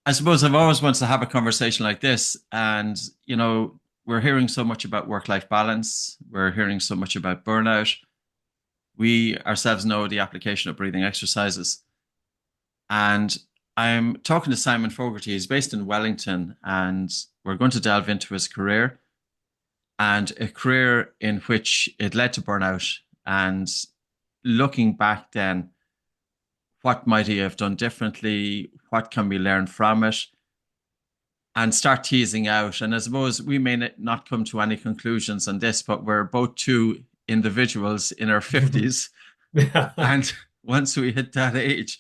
I suppose I've always wanted to have a conversation like this. And, we're hearing so much about work-life balance. We're hearing so much about burnout. We ourselves know the application of breathing exercises. And I'm talking to Simon Fogarty. He's based in Wellington, and we're going to delve into his career and a career in which it led to burnout. And looking back then, what might he have done differently? What can we learn from it? And start teasing out. And I suppose we may not come to any conclusions on this, but we're both two individuals in our 50s. Yeah. And once we hit that age,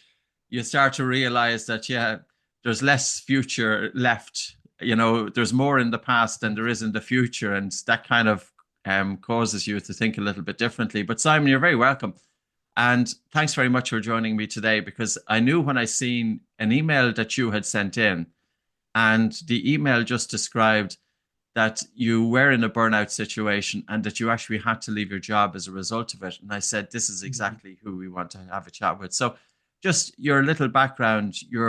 you start to realize that, yeah, there's less future left. There's more in the past than there is in the future. And that kind of causes you to think a little bit differently. But Simon, you're very welcome. And thanks very much for joining me today because I knew when I seen an email that you had sent in, and the email just described that you were in a burnout situation and that you actually had to leave your job as a result of it. And I said, this is exactly who we want to have a chat with. So, just your little background: you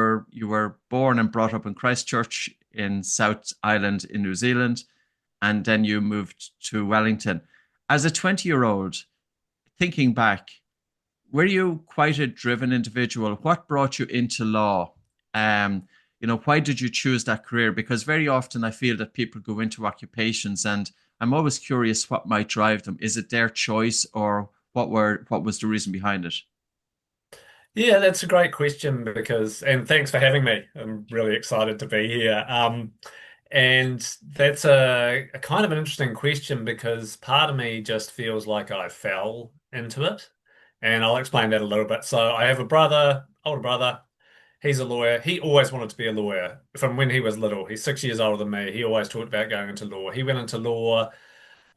were born and brought up in Christchurch in South Island in New Zealand, and then you moved to Wellington. As a 20-year-old, thinking back, were you quite a driven individual? What brought you into law? Why did you choose that career? Because very often I feel that people go into occupations, and I'm always curious what might drive them. Is it their choice, or what was the reason behind it? Yeah, that's a great question and thanks for having me. I'm really excited to be here. And that's a kind of an interesting question because part of me just feels like I fell into it. And I'll explain that a little bit. So I have a brother, older brother. He's a lawyer. He always wanted to be a lawyer from when he was little. He's 6 years older than me. He always talked about going into law. He went into law.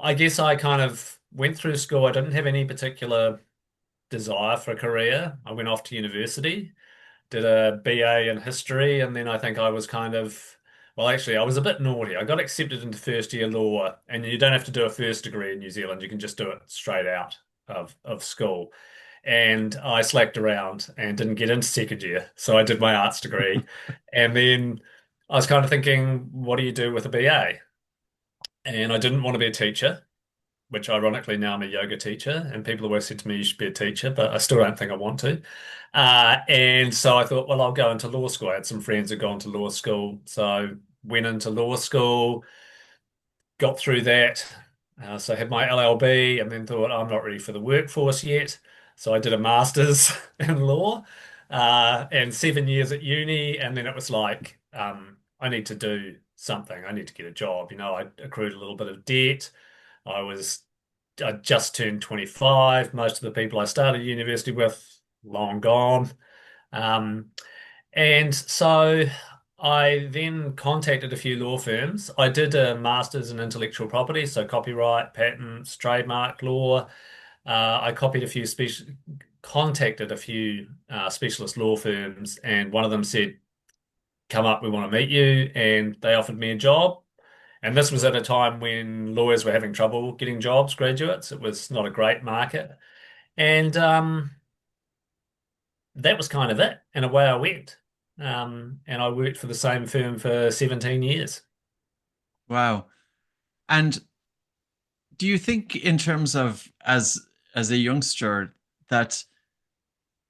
I guess I kind of went through school. I didn't have any particular desire for a career. I went off to university, did a BA in history, and then I think I was well, actually, I was a bit naughty. I got accepted into first year law, and you don't have to do a first degree in New Zealand. You can just do it straight out of school. And I slacked around and didn't get into second year. So I did my arts degree. And then I was kind of thinking, what do you do with a BA? And I didn't want to be a teacher, which ironically now I'm a yoga teacher, and people always said to me, you should be a teacher, but I still don't think I want to. And so I thought, well, I'll go into law school. I had some friends who'd gone to law school. So went into law school, got through that. So I had my LLB and then thought, I'm not ready for the workforce yet. So I did a master's in law and 7 years at uni. And then it was like, I need to do something. I need to get a job. I accrued a little bit of debt. I was I just turned 25. Most of the people I started university with, long gone. Um, and so I then contacted a few law firms. I did a master's in intellectual property, so copyright, patents, trademark law. I contacted a few specialist law firms, and one of them said, "Come up, we want to meet you," and they offered me a job. And this was at a time when lawyers were having trouble getting jobs, graduates. It was not a great market. And that was kind of it. And away I went. And I worked for the same firm for 17 years. Wow. And do you think, in terms of as a youngster, that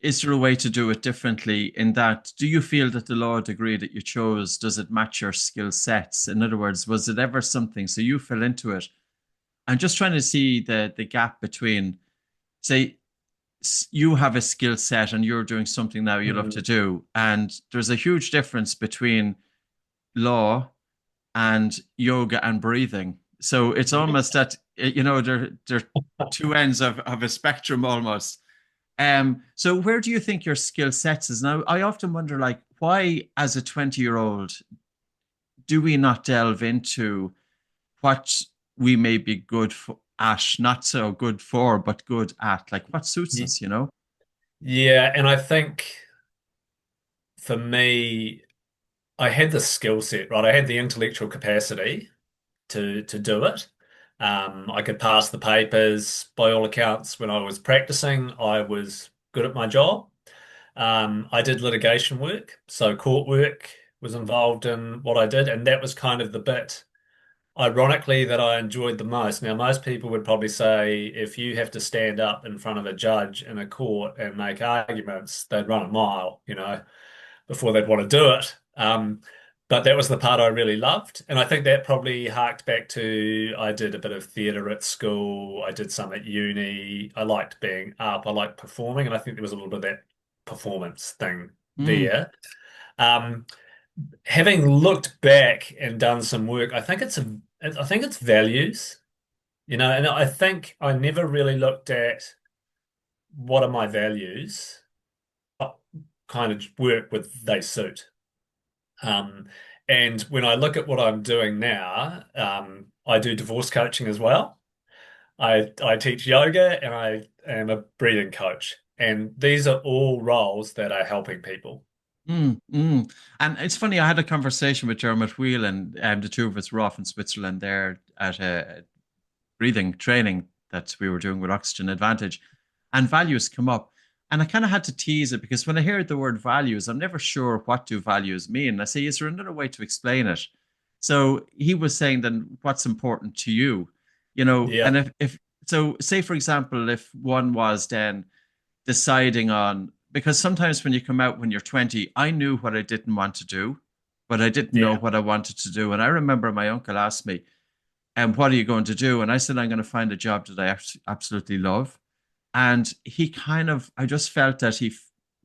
is there a way to do it differently? In that, do you feel that the law degree that you chose, does it match your skill sets? In other words, was it ever something? So you fell into it. I'm just trying to see the gap between, say, you have a skill set and you're doing something now you love to Mm. do, and there's a huge difference between law and yoga and breathing. So it's almost that they're two ends of a spectrum almost. So where do you think your skill sets is now? I often wonder, like, why as a 20-year-old do we not delve into what we may be good for at, not so good for, but good at, like what suits Ye- us? Yeah, and I think for me, I had the skill set, right? I had the intellectual capacity to do it. I could pass the papers. By all accounts, when I was practicing, I was good at my job. I did litigation work, so court work, was involved in what I did, and that was kind of the bit, ironically, that I enjoyed the most. Now, most people would probably say if you have to stand up in front of a judge in a court and make arguments, they'd run a mile, before they'd want to do it. But that was the part I really loved. And I think that probably harked back to I did a bit of theatre at school. I did some at uni. I liked being up. I liked performing. And I think there was a little bit of that performance thing Mm, there. Um, Having looked back and done some work, I think it's values, and I think I never really looked at what are my values, what kind of work would they suit. Um, and when I look at what I'm doing now, I do divorce coaching as well. I teach yoga and I am a breathing coach. And these are all roles that are helping people. mm. And it's funny, I had a conversation with Dermot Wheel, and the two of us were off in Switzerland there at a breathing training that we were doing with Oxygen Advantage, and values come up. And I kind of had to tease it because when I hear the word values, I'm never sure what do values mean. I say, is there another way to explain it? So he was saying then what's important to you, Yeah, and if so, say for example, if one was then deciding on, because sometimes when you come out when you're 20, I knew what I didn't want to do, but I didn't know yeah, what I wanted to do. And I remember my uncle asked me, and what are you going to do? And I said, I'm going to find a job that I absolutely love. And he kind of, I just felt that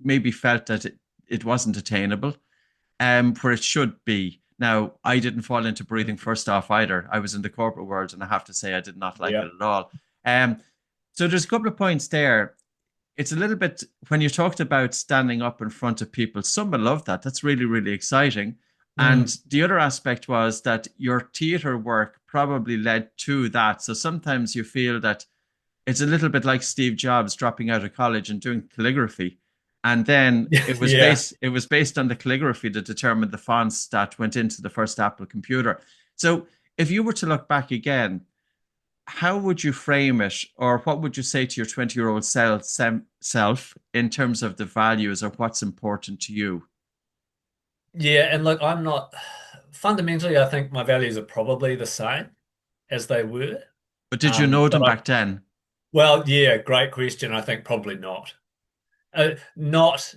maybe felt that it wasn't attainable, where it should be. Now, I didn't fall into breathing first off either. I was in the corporate world, and I have to say, I did not like it yeah, at all. Um, so there's a couple of points there. It's a little bit when you talked about standing up in front of people, some will love that. That's really, really exciting. And mm, the other aspect was that your theater work probably led to that. So sometimes you feel that it's a little bit like Steve Jobs dropping out of college and doing calligraphy. And then yeah. it was based on the calligraphy that determined the fonts that went into the first Apple computer. So if you were to look back again, how would you frame it, or what would you say to your 20-year-old self in terms of the values or what's important to you? Yeah, and look, I'm not fundamentally, I think my values are probably the same as they were. But did you know But them back then? well, yeah, great question. I think probably not. Not,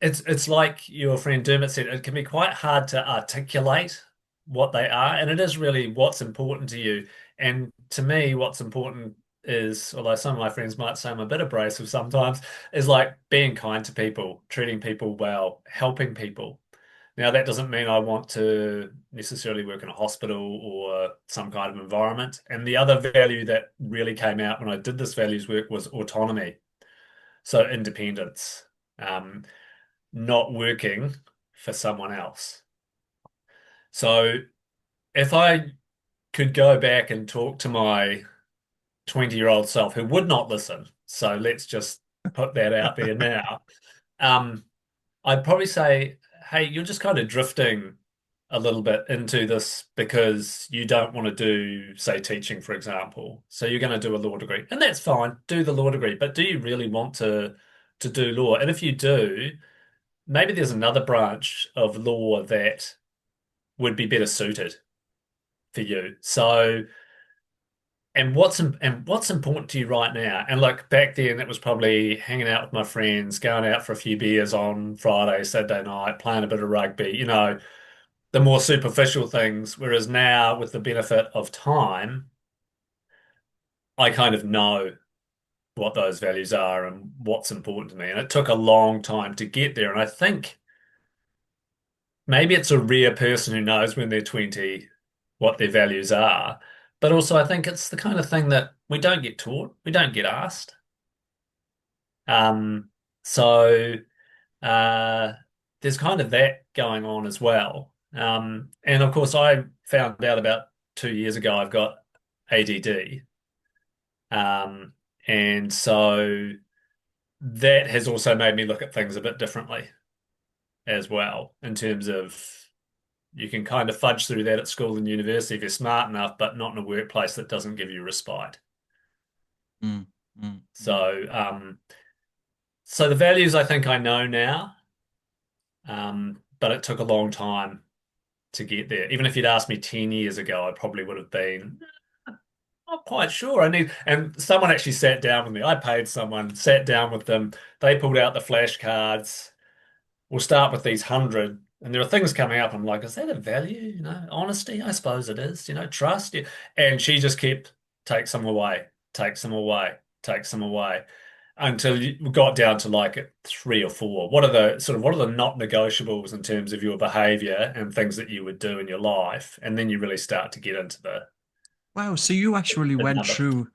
it's like your friend Dermot said, it can be quite hard to articulate what they are, and it is really what's important to you. And to me, what's important is, although some of my friends might say I'm a bit abrasive sometimes, is like being kind to people, treating people well, helping people. Now, that doesn't mean I want to necessarily work in a hospital or some kind of environment. And the other value that really came out when I did this values work was autonomy. So independence, um, not working for someone else. So if I could go back and talk to my 20-year-old self who would not listen, so let's just put that out there now, um, I'd probably say, hey, you're just kind of drifting a little bit into this because you don't want to do, say, teaching, for example. So you're going to do a law degree, and that's fine. Do the law degree, but do you really want to do law? And if you do, maybe there's another branch of law that would be better suited for you. So, and what's important to you right now? And like back then, it was probably hanging out with my friends, going out for a few beers on Friday, Saturday night, playing a bit of rugby, the more superficial things. Whereas now, with the benefit of time, I kind of know what those values are and what's important to me. And it took a long time to get there. And I think maybe it's a rare person who knows when they're 20 what their values are. But also, I think it's the kind of thing that we don't get taught, we don't get asked. Um, so uh, there's kind of that going on as well. And of course, I found out about 2 years ago I've got ADD. Um, and so that has also made me look at things a bit differently as well, in terms of you can kind of fudge through that at school and university if you're smart enough, but not in a workplace that doesn't give you respite. Mm, mm, mm. So, so the values I think I know now, but it took a long time to get there. Even if you'd asked me 10 years ago, I probably would have been not quite sure. And someone actually sat down with me. I paid someone, sat down with them. They pulled out the flashcards. We'll start with these 100. And there are things coming up. I'm like, is that a value? Honesty? I suppose it is. Trust. Yeah. And she just kept, take some away, take some away, take some away, until you got down to like three or four. What are the not negotiables in terms of your behavior and things that you would do in your life? And then you really start to get into Wow. So you actually the went number. through,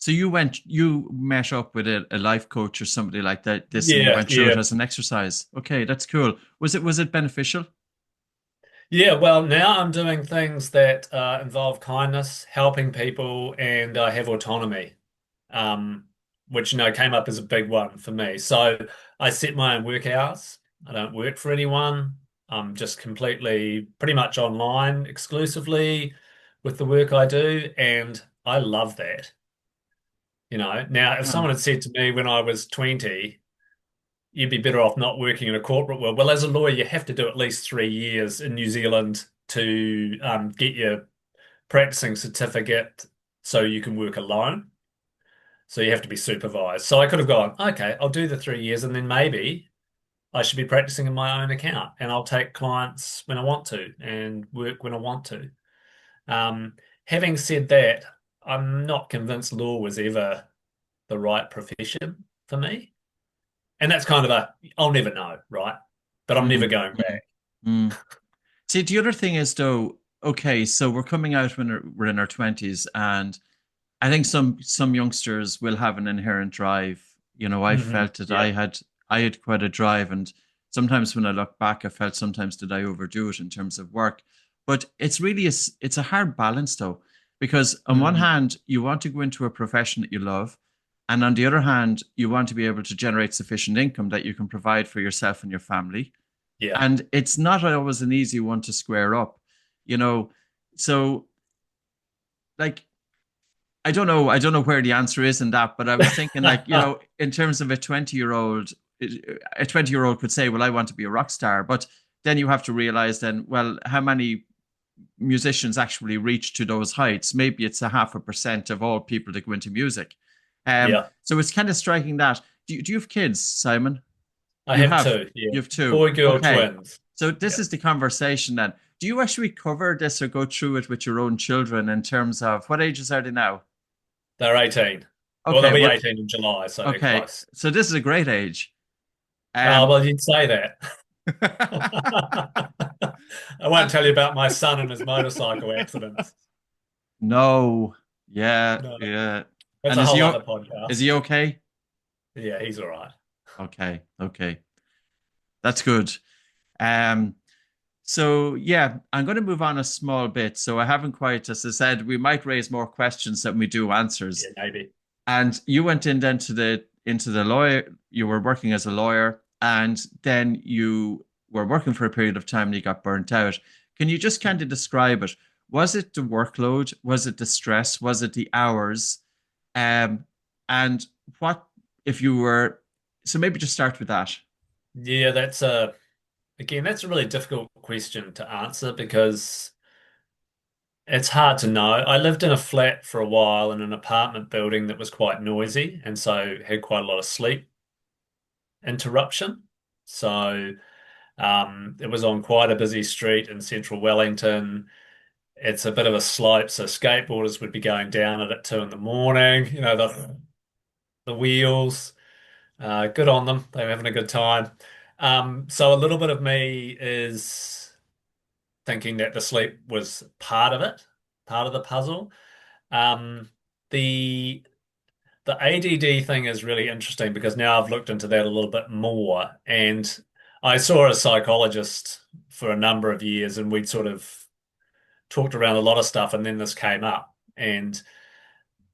you met up with a life coach or somebody like that, this, and you Yeah, went through it yeah. as an exercise. Okay, that's cool. Was it beneficial? Yeah, well, now I'm doing things that involve kindness, helping people, and I have autonomy, um, which, came up as a big one for me. So I set my own work hours. I don't work for anyone. I'm just completely, pretty much online exclusively with the work I do, and I love that. Now, if Yeah. someone had said to me when I was 20, you'd be better off not working in a corporate world. Well, as a lawyer, you have to do at least 3 years in New Zealand to get your practicing certificate so you can work alone. So you have to be supervised. So I could have gone, okay, I'll do the 3 years and then maybe I should be practicing in my own account and I'll take clients when I want to and work when I want to. Um, Having said that, I'm not convinced law was ever the right profession for me. And that's kind of I'll never know, right? But I'm never Mm, going mm, back. mm. See, the other thing is though, okay, so we're coming out when we're in our 20s, and I think some youngsters will have an inherent drive. I felt that Yeah, I had quite a drive, and sometimes when I look back, I felt sometimes did I overdo it in terms of work. But it's a hard balance though, because on one mm, hand you want to go into a profession that you love, and on the other hand you want to be able to generate sufficient income that you can provide for yourself and your family. yeah, And it's not always an easy one to square up, you know. So like I don't know where the answer is in that, but I was thinking like, in terms of a 20-year old could say, well, I want to be a rock star, but then you have to realize then, well, how many musicians actually reach to those heights? Maybe it's a 0.5% of all people that go into music. yeah. So it's kind of striking that. Do you have kids, Simon? I You have have. two. Yeah, You have two. boy, girl, Okay. twins. So this Yeah, is the conversation then. Do you actually cover this or go through it with your own children in terms of what ages are they now? they're 18. Well, they'll Okay, be well, 18 in July, so they're okay. close. So this is a great age. Oh, Um, well, you'd say that. I won't and tell you about my son and his motorcycle accidents. no, yeah, No, yeah. that's And a is whole he other is he podcast. okay? Yeah, he's all right. Okay, okay. That's good. Um, so yeah, I'm going to move on a small bit. So I haven't quite, as I said, we might raise more questions than we do answers. Yeah, maybe. And you went in then into the lawyer. You were working as a lawyer, and then you were working for a period of time and you got burnt out. Can you just kind of describe it? Was it the workload? Was it the stress? Was it the hours? Um, and what if you were? So maybe just start with that. Yeah, that's a really difficult question to answer because it's hard to know. I lived in a flat for a while in an apartment building that was quite noisy and so had quite a lot of sleep interruption. So it was on quite a busy street in central Wellington. It's a bit of a slope, so skateboarders would be going down it at 2 in the morning. The wheels. Good on them. They were having a good time. So a little bit of me is thinking that the sleep was part of it, part of the puzzle. Um, the the ADD thing is really interesting because now I've looked into that a little bit more, and I saw a psychologist for a number of years, and we'd sort of talked around a lot of stuff, and then this came up. And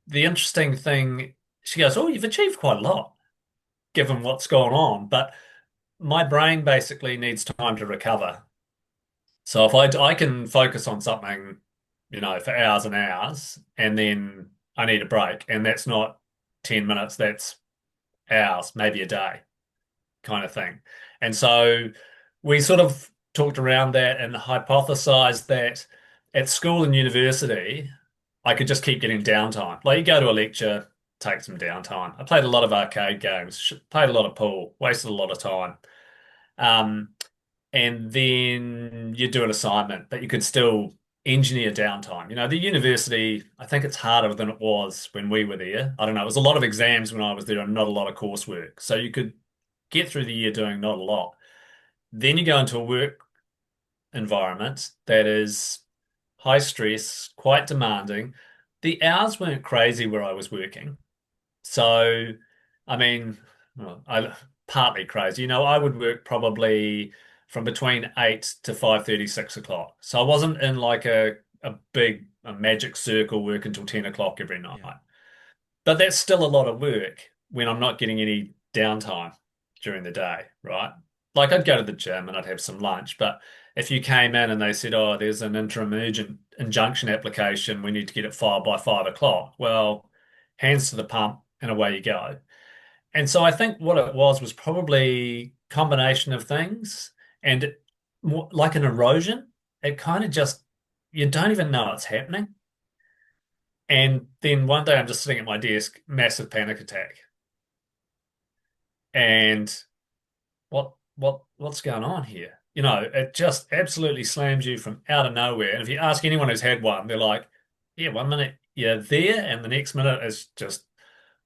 the interesting thing, she goes, "Oh, you've achieved quite a lot given what's gone on, but my brain basically needs time to recover. So if I can focus on something, for hours and hours, and then I need a break, and that's not 10 minutes, that's hours, maybe a day kind of thing." And so we sort of talked around that and hypothesized that at school and university, I could just keep getting downtime. Like you go to a lecture, take some downtime. I played a lot of arcade games, played a lot of pool, wasted a lot of time. Um, and then you do an assignment, but you could still engineer downtime. The university, I think it's harder than it was when we were there. I don't know, it was a lot of exams when I was there and not a lot of coursework. So you could get through the year doing not a lot. Then you go into a work environment that is high stress, quite demanding. The hours weren't crazy where I was working. So, I mean, well, I partly crazy. I would work probably from between 8 to 5:30, 6 o'clock. So I wasn't in like a magic circle work until 10 o'clock every night. Yeah. But that's still a lot of work when I'm not getting any downtime during the day, right? Like I'd go to the gym and I'd have some lunch, but if you came in and they said, "Oh, there's an interim urgent injunction application, we need to get it filed by 5 o'clock," well, hands to the pump and away you go. And so I think what it was probably combination of things and more like an erosion. It kind of just you don't even know it's happening. And then one day I'm just sitting at my desk, massive panic attack. And what's going on here? It just absolutely slams you from out of nowhere. And if you ask anyone who's had one, they're like, yeah, 1 minute you're there and the next minute is just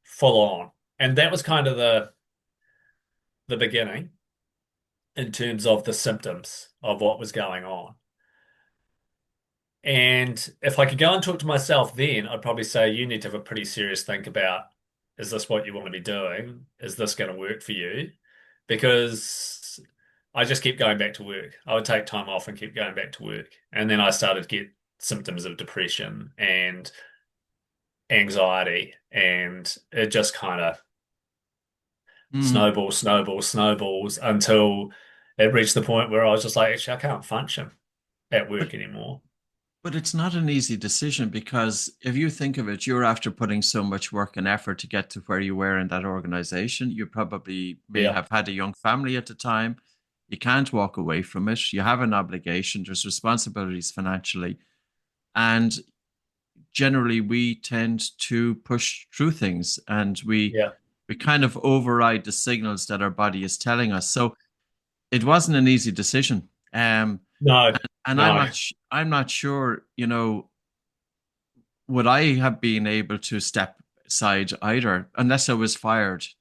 full on. And that was kind of the beginning in terms of the symptoms of what was going on. And if I could go and talk to myself then, I'd probably say you need to have a pretty serious think about, is this what you want to be doing? Is this going to work for you? Because I just keep going back to work. I would take time off and keep going back to work. And then I started to get symptoms of depression and anxiety, and it just kind of Mm. snowballs until it reached the point where I was just like, actually, I can't function at But work anymore. but it's not an easy decision because if you think of it, you're after putting so much work and effort to get to where you were in that organization. You probably may Yeah. have had a young family at the time. You can't walk away from it. You have an obligation. There's responsibilities financially. And generally we tend to push through things and Yeah. we kind of override the signals that our body is telling us. So it wasn't an easy decision. No, And no. I'm not sure, would I have been able to step aside either, unless I was forced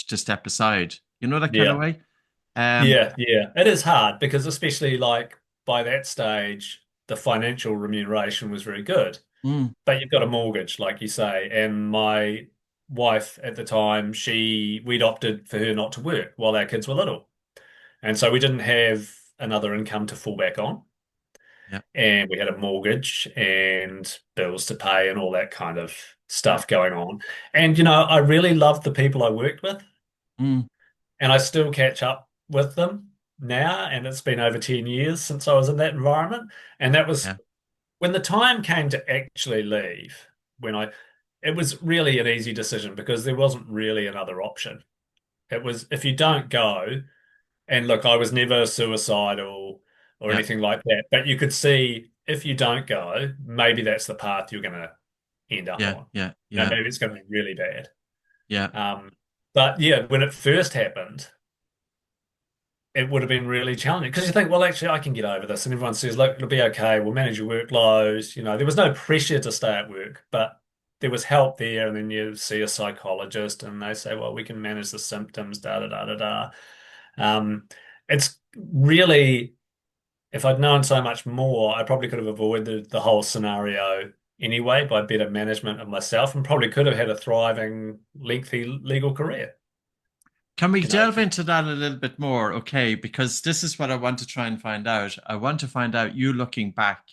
to step aside, that kind of Yeah. way. Um, Yeah. Yeah. It is hard because especially like by that stage, the financial remuneration was very good. mm, But you've got a mortgage, like you say. And my wife at the time, we'd opted for her not to work while our kids were little. And so we didn't have another income to fall back on. yeah, And we had a mortgage and bills to pay and all that kind of yeah, stuff going on. And, I really loved the people I worked with, mm, and I still catch up with them now. And it's been over 10 years since I was in that environment. And that was yeah, when the time came to actually leave, it was really an easy decision because there wasn't really another option. It was if you don't go, and look, I was never suicidal or yeah, anything like that, but you could see if you don't go, maybe that's the path you're going to end up yeah, on. yeah, yeah, Maybe it's going to be really bad. yeah, Um, but yeah, when it first happened, it would have been really challenging because you think, well, actually, I can get over this. And everyone says, look, it'll be okay. We'll manage your workloads. There was no pressure to stay at work, but there was help there. And then you see a psychologist and they say, well, we can manage the symptoms, da da da da da. Um, it's really, if I'd known so much more, I probably could have avoided the whole scenario anyway by better management of myself and probably could have had a thriving, lengthy legal career. Can we You know, delve into that a little bit more? Okay, because this is what I want to try and find out. I want to find out, you looking back,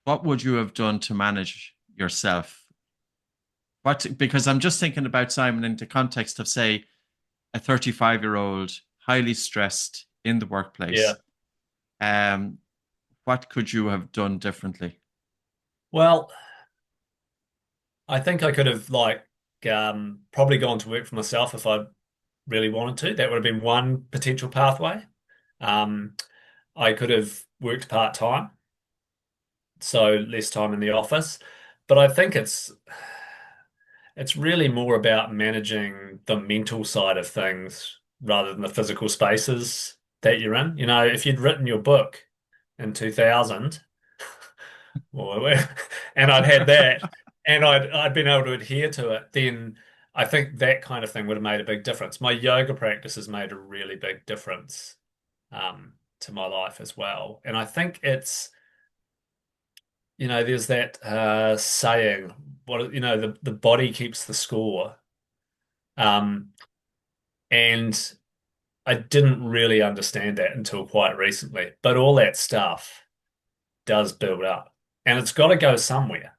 what would you have done to manage yourself? Because I'm just thinking about Simon in the context of, say, a 35-year-old, highly stressed in the yeah. workplace. Um, what could you have done differently? Well, I think I could have probably gone to work for myself if I really wanted to. That would have been one potential pathway. Um, I could have worked part-time, so less time in the office. But I think it's really more about managing the mental side of things rather than the physical spaces that you're in. You know, if you'd written your book in 2000, well, and I'd had that, and I'd been able to adhere to it, then I think that kind of thing would have made a big difference. My yoga practice has made a really big difference to my life as well. And I think there's that saying, the body keeps the score. Um, and I didn't really understand that until quite recently. But all that stuff does build up, and it's got to go somewhere,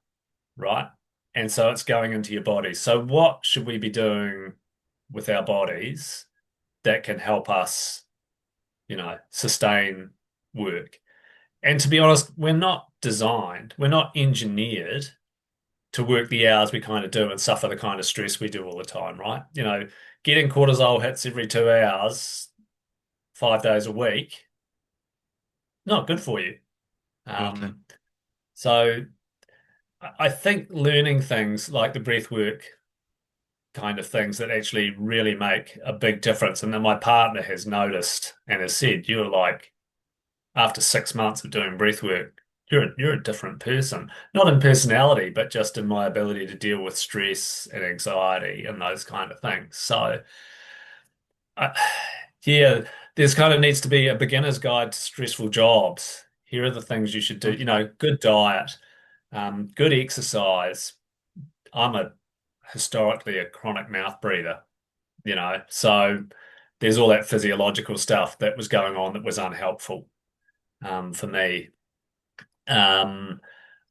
right? And so it's going into your body. So what should we be doing with our bodies that can help us, sustain work? And to be honest, we're not engineered to work the hours we kind of do and suffer the kind of stress we do all the time, right? Getting cortisol hits every 2 hours, 5 days a week, not good for you. Totally. Um, so I think learning things like the breath work kind of things that actually really make a big difference. And then my partner has noticed and has said, you're like, after 6 months of doing breath work, you're a different person. Not in personality, but just in my ability to deal with stress and anxiety and those kind of things. So, I, yeah, there's kind of needs to be a beginner's guide to stressful jobs. Here are the things you should do. Totally. Good diet, good exercise. I'm a historically a chronic mouth breather, so there's all that physiological stuff that was going on that was unhelpful for me. Um,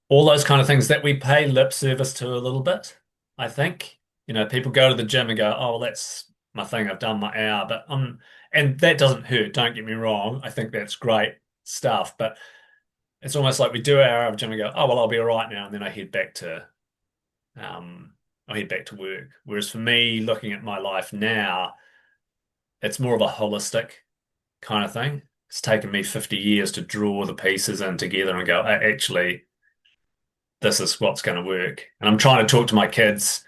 all those kind of things that we pay lip service to a little bit, I think. People go to the gym and go, oh, well, that's my thing. I've done my hour, and that doesn't hurt. Don't get me wrong. I think that's great stuff, but it's almost like we do our hour of gym and go, oh, well, I'll be all right now. And then um, I head back to work. Whereas for me, looking at my life now, it's more of a holistic kind of thing. It's taken me 50 years to draw the pieces in together and go, actually, this is what's going to work. And I'm trying to talk to my kids,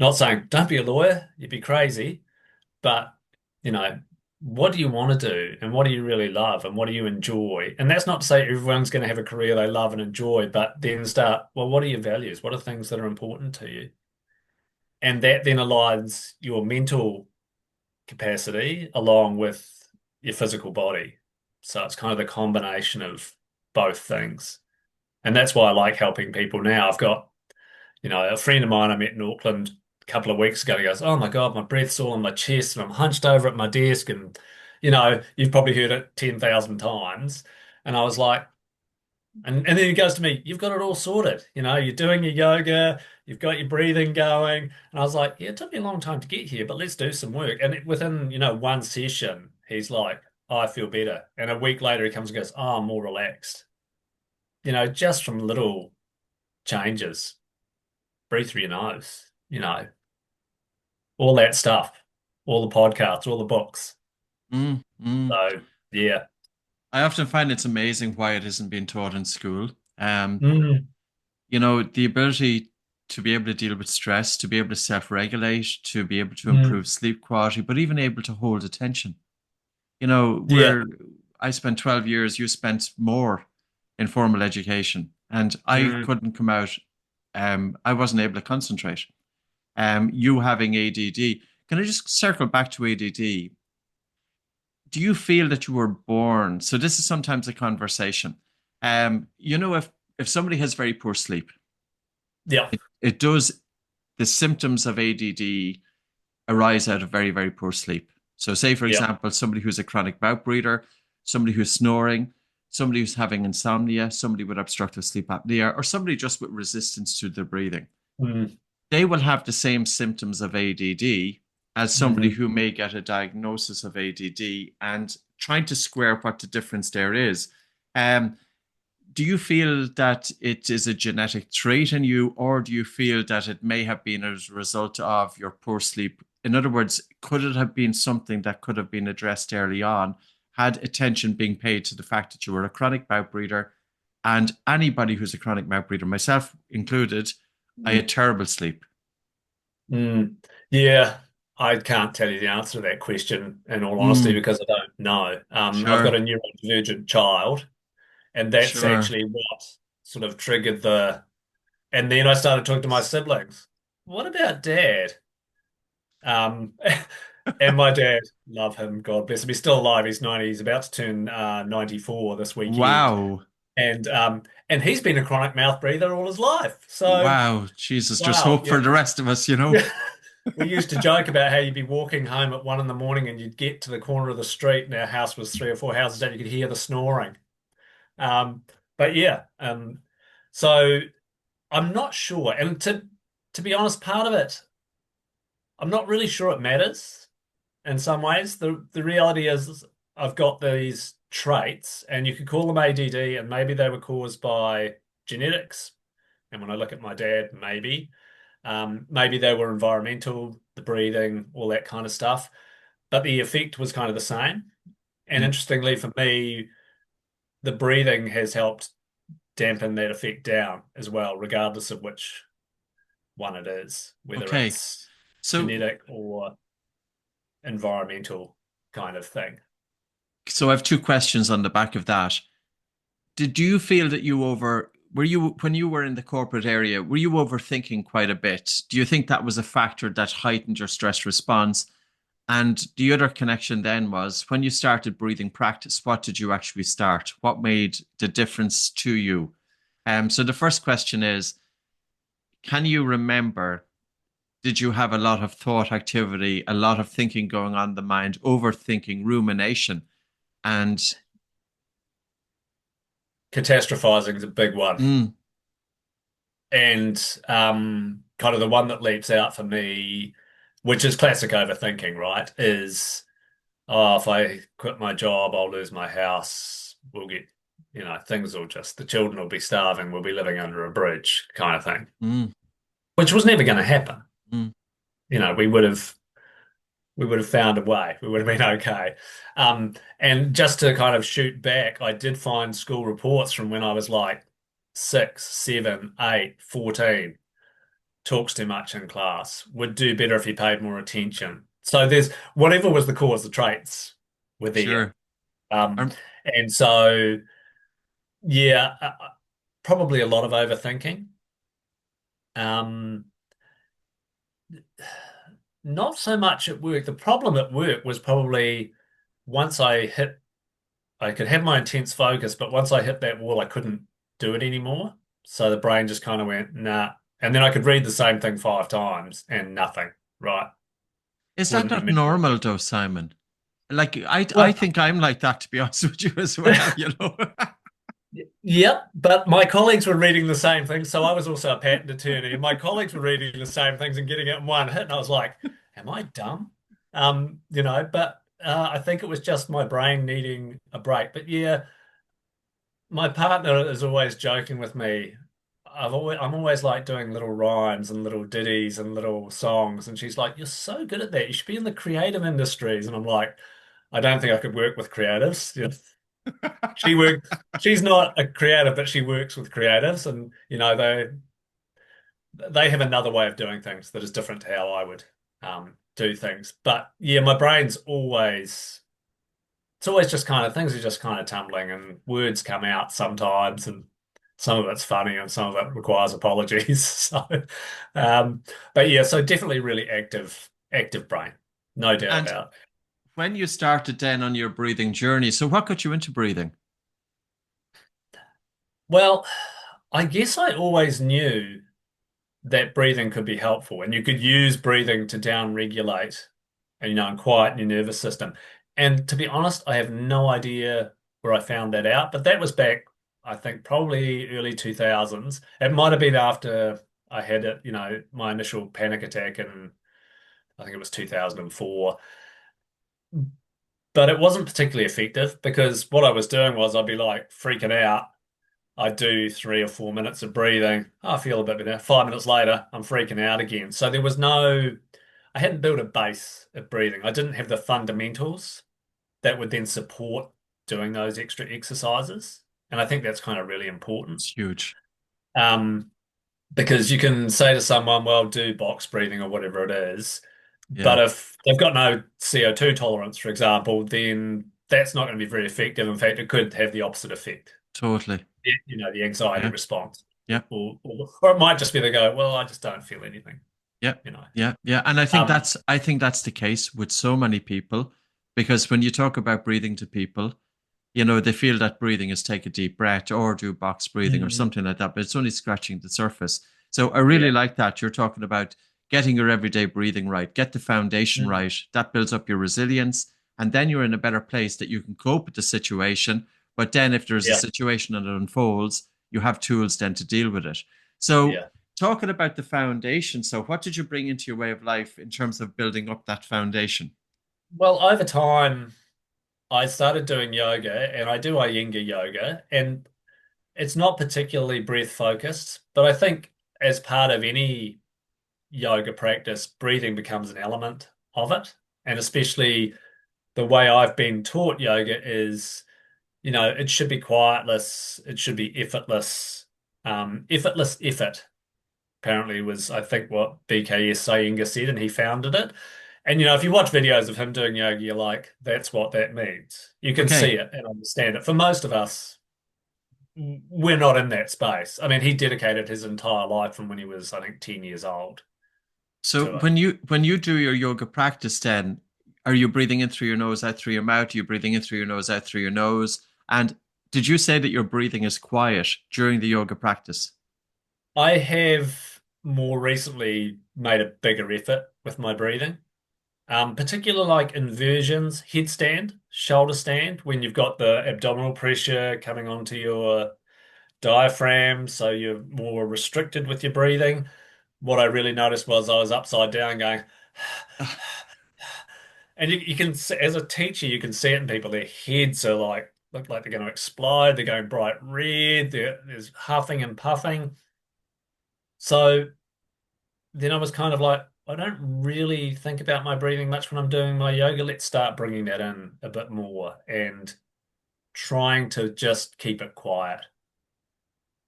not saying, don't be a lawyer, you'd be crazy, but, you know, what do you want to do? And what do you really love? And what do you enjoy? And that's not to say everyone's going to have a career they love and enjoy, but then start, well, what are your values? What are things that are important to you? And that then aligns your mental capacity along with your physical body. So it's kind of the combination of both things. And that's why I like helping people now. I've got, a friend of mine I met in Auckland a couple of weeks ago. He goes, oh my God, my breath's all on my chest and I'm hunched over at my desk. And, you've probably heard it 10,000 times. And I was like, and then he goes to me, you've got it all sorted. You're doing your yoga, you've got your breathing going. And I was like, yeah, it took me a long time to get here, but let's do some work. And within, one session, he's like, oh, I feel better. And a week later, he comes and goes, oh, I'm more relaxed. Just from little changes. Breathe through your nose, all that stuff, all the podcasts, all the books. Mm, mm. So, yeah. I often find it's amazing why it isn't being taught in school. Mm, The ability to be able to deal with stress, to be able to self-regulate, to be able to mm, improve sleep quality, but even able to hold attention. yeah. Where I spent 12 years, you spent more in formal education, and I Mm, couldn't come out. I wasn't able to concentrate. You having ADD. Can I just circle back to ADD? Do you feel that you were born? So this is sometimes a conversation. If somebody has very poor sleep, yeah. it does the symptoms of ADD arise out of very, very poor sleep. So, say, for Yeah. example, somebody who's a chronic mouth breather, somebody who's snoring, somebody who's having insomnia, somebody with obstructive sleep apnea, or somebody just with resistance to their breathing. Mm, They will have the same symptoms of ADD as somebody mhm. who may get a diagnosis of ADD, and trying to square what the difference there is. Um, do you feel that it is a genetic trait in you, or do you feel that it may have been as a result of your poor sleep? In other words, could it have been something that could have been addressed early on had attention being paid to the fact that you were a chronic mouth breather. And anybody who's a chronic mouth breather, myself included, I had Mm. terrible sleep. Mm. Yeah, I can't tell you the answer to that question in all honesty Mm, because I don't know. I've got sure, a neurodivergent child, and that's sure. actually what sort of triggered the. And then I started talking to my siblings. What about dad? Um, and my dad, love him, God bless him. He's still alive. He's 90. He's about to turn 94 this weekend. Wow. And he's been a chronic mouth breather all his life. So, Wow. Jesus, there's wow, hope yeah. for the rest of us, you know? We used to joke about how you'd be walking home at 1 in the morning and you'd get to the corner of the street, and our house was three or four houses down. You could hear the snoring. Um, but yeah, so I'm not sure. And to be honest, part of it, I'm not really sure it matters in some ways. The reality is I've got these traits, and you could call them ADD, and maybe they were caused by genetics. And when I look at my dad, maybe they were environmental, the breathing, all that kind of stuff. But the effect was kind of the same. And Mm, interestingly for me, the breathing has helped dampen that effect down as well, regardless of which one it is, whether okay. it's So, genetic or environmental kind of thing. so I have two questions on the back of that. Did you feel that were you, when you were in the corporate area, were you overthinking quite a bit? Do you think that was a factor that heightened your stress response? And the other connection then was when you started breathing practice, what did you actually start? What made the difference to you? So the first question is, can you remember, did you have a lot of thought activity, a lot of thinking going on in the mind, overthinking, rumination? And Catastrophizing is a big one. mm, And kind of the one that leaps out for me, which is classic overthinking, right? Is, oh, if I quit my job, I'll lose my house. We'll get, things will just, the children will be starving. We'll be living under a bridge kind of thing, mm, which was never going to happen. mm, We would have found a way. We would have been okay. And just to kind of shoot back, I did find school reports from when I was like 6, 7, 8, 14. Talks too much in class, would do better if he paid more attention. So there's whatever was the cause, the traits were there. sure. Um, Um, and so, yeah, probably a lot of overthinking. Um, not so much at work. The problem at work was probably once I could have my intense focus, but once I hit that wall, I couldn't do it anymore. So the brain just kind of went, nah. And then I could read the same thing 5 times and nothing, right? is that Wouldn't not remember it. normal though, Simon? Like I Well, think I'm like that to be honest with you as well, you know. yep, but my colleagues were reading the same things, so I was also a patent attorney, and my colleagues were reading the same things and getting it in one hit, and I was like, "Am I dumb?" But I think it was just my brain needing a break. But yeah, my partner is always joking with me. I'm always like doing little rhymes and little ditties and little songs, and she's like, "You're so good at that. You should be in the creative industries." And I'm like, "I don't think I could work with creatives." She work. She's not a creative, but she works with creatives, and they have another way of doing things that is different to how I would do things. But yeah, my brain's always it's always just kind of things are just kind of tumbling, and words come out sometimes, and some of it's funny, and some of it requires apologies. So, um, but yeah, so definitely really active brain, no doubt And about it. when you started then on your breathing journey, so what got you into breathing? Well, I guess I always knew that breathing could be helpful, and you could use breathing to down regulate and quieten your nervous system. And to be honest, I have no idea where I found that out, but that was back, I think, probably early 2000s. It might have been after I had my initial panic attack in, I think it was 2004. But it wasn't particularly effective because what I was doing was I'd be like freaking out. I do 3 or 4 minutes of breathing. Oh, I feel a bit better. 5 minutes later, I'm freaking out again. So I hadn't built a base of breathing. I didn't have the fundamentals. that would then support doing those extra exercises. And I think that's kind of really important. It's huge. Um, because you can say to someone, well, do box breathing or whatever it is. Yeah, But if they've got no CO2 tolerance, for example, then that's not going to be very effective. In fact, it could have the opposite effect, totally. the anxiety Yeah, response. yeah. Or it might just be they go, well, I just don't feel anything, Yeah, you know. yeah, yeah. And Um, I think that's the case with so many people because when you talk about breathing to people, they feel that breathing is take a deep breath or do box breathing or mm, something like that, but it's only scratching the surface. So I really yeah. like that. You're talking about getting your everyday breathing right, get the foundation Mm, right. That builds up your resilience. And then you're in a better place that you can cope with the situation. But then if there's a yeah. situation that unfolds, you have tools then to deal with it. So Yeah. talking about the foundation, so what did you bring into your way of life in terms of building up that foundation? Well, over time, I started doing yoga and I do Iyengar yoga, and it's not particularly breath focused, but I think as part of any yoga practice, breathing becomes an element of it. And especially the way I've been taught yoga is, it should be quietless, it should be effortless. Effortless effort apparently was, I think, what BKS Iyengar said, and he founded it. And if you watch videos of him doing yoga, you're like, that's what that means. You can see Okay. it and understand it. For most of us, we're not in that space. I mean, he dedicated his entire life from when he was, I think, 10 years old So to it. when you do your yoga practice, then are you breathing in through your nose, out through your mouth? Are you breathing in through your nose, out through your nose? And did you say that your breathing is quiet during the yoga practice? I have more recently made a bigger effort with my breathing, particularly like inversions, headstand, shoulder stand, when you've got the abdominal pressure coming onto your diaphragm, so you're more restricted with your breathing. What I really noticed was I was upside down going, and you can see, as a teacher, you can see it in people. Their heads are like look like they're going to explode. They're going bright red. There's huffing and puffing. So then I was kind of like, I don't really think about my breathing much when I'm doing my yoga. Let's start bringing that in a bit more and trying to just keep it quiet,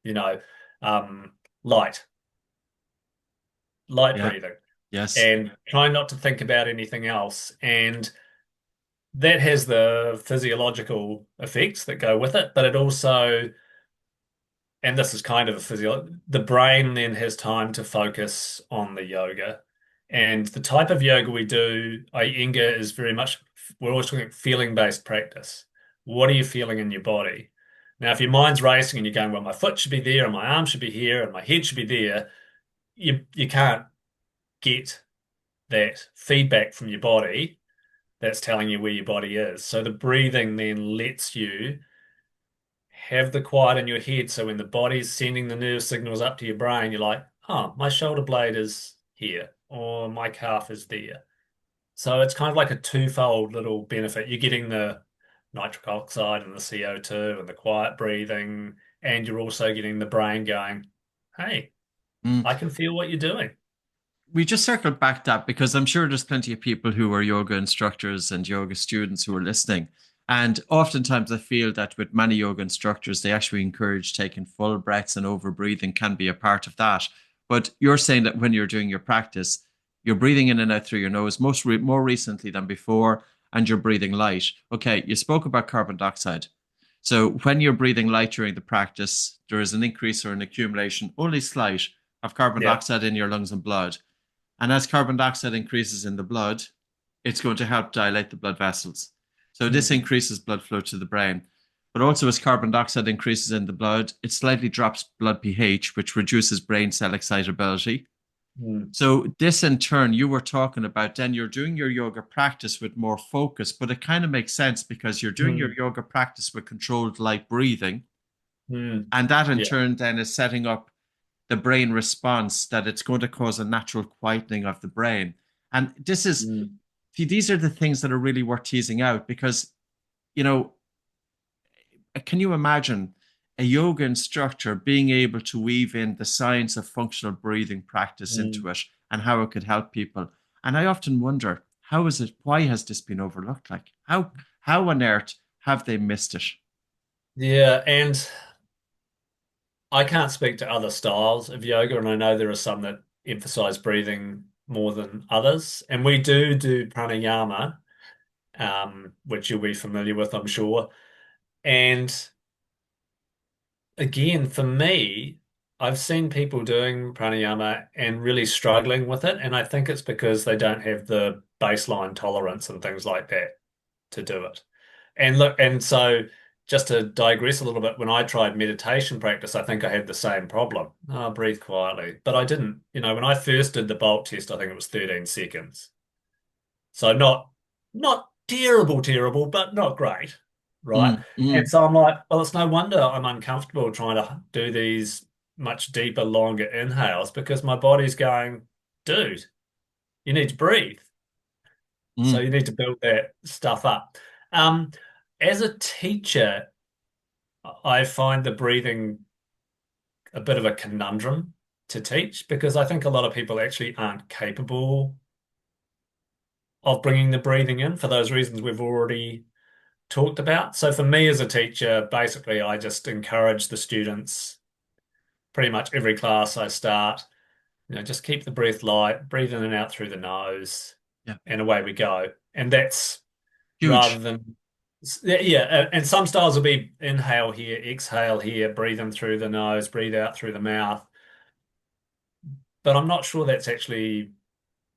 you know, um, light, light Yeah. breathing, Yes. and trying not to think about anything else. And that has the physiological effects that go with it, but it also, and this is kind of a the brain then has time to focus on the yoga. And the type of yoga we do, Iyengar, is very much, we're always talking feeling-based practice. What are you feeling in your body? Now, if your mind's racing and you're going, well, my foot should be there and my arm should be here and my head should be there, you can't get that feedback from your body that's telling you where your body is. So the breathing then lets you have the quiet in your head. So when the body's sending the nerve signals up to your brain, you're like, oh, my shoulder blade is here or my calf is there. So it's kind of like a twofold little benefit. You're getting the nitric oxide and the CO2 and the quiet breathing, and you're also getting the brain going, hey, Mm. I can feel what you're doing. We just circled back that because I'm sure there's plenty of people who are yoga instructors and yoga students who are listening. And oftentimes I feel that with many yoga instructors, they actually encourage taking full breaths and over breathing can be a part of that. But you're saying that when you're doing your practice, you're breathing in and out through your nose more recently than before, and you're breathing light. Okay, you spoke about carbon dioxide. So when you're breathing light during the practice, there is an increase or an accumulation, only slight, of carbon Yeah. dioxide in your lungs and blood. And as carbon dioxide increases in the blood, it's going to help dilate the blood vessels. So this Mm, increases blood flow to the brain. But also, as carbon dioxide increases in the blood, it slightly drops blood pH, which reduces brain cell excitability. mm, So, this in turn, you were talking about, then you're doing your yoga practice with more focus, but it kind of makes sense because you're doing your mm, yoga practice with controlled light breathing. mm. And that in Yeah. turn then is setting up the brain response that it's going to cause a natural quietening of the brain. And this is, Mm, see, these are the things that are really worth teasing out because, you know, can you imagine a yoga instructor being able to weave in the science of functional breathing practice into mm. it and how it could help people? And I often wonder, how is it, why has this been overlooked? Like, How on earth have they missed it? Yeah, and I can't speak to other styles of yoga, and I know there are some that emphasize breathing more than others. And we do pranayama, which you'll be familiar with, I'm sure. And again, for me, I've seen people doing pranayama and really struggling with it, and I think it's because they don't have the baseline tolerance and things like that to do it. And look, and so just to digress a little bit, when I tried meditation practice, I think I had the same problem. Oh, breathe quietly. But I didn't. When I first did the bulk test, I think it was 13 seconds. So not terrible, terrible, but not great. Right. Mm, And mm, so I'm like, well, it's no wonder I'm uncomfortable trying to do these much deeper, longer inhales because my body's going, dude, you need to breathe. So mm. you need to build that stuff up. Um, as a teacher, I find the breathing a bit of a conundrum to teach because I think a lot of people actually aren't capable of bringing the breathing in for those reasons we've already talked about. So for me as a teacher, basically, I just encourage the students pretty much every class I start, just keep the breath light, breathe in and out through the nose, Yeah, and away we go. And that's rather huge. than yeah, and some styles will be inhale here, exhale here, breathe in through the nose, breathe out through the mouth. But I'm not sure that's actually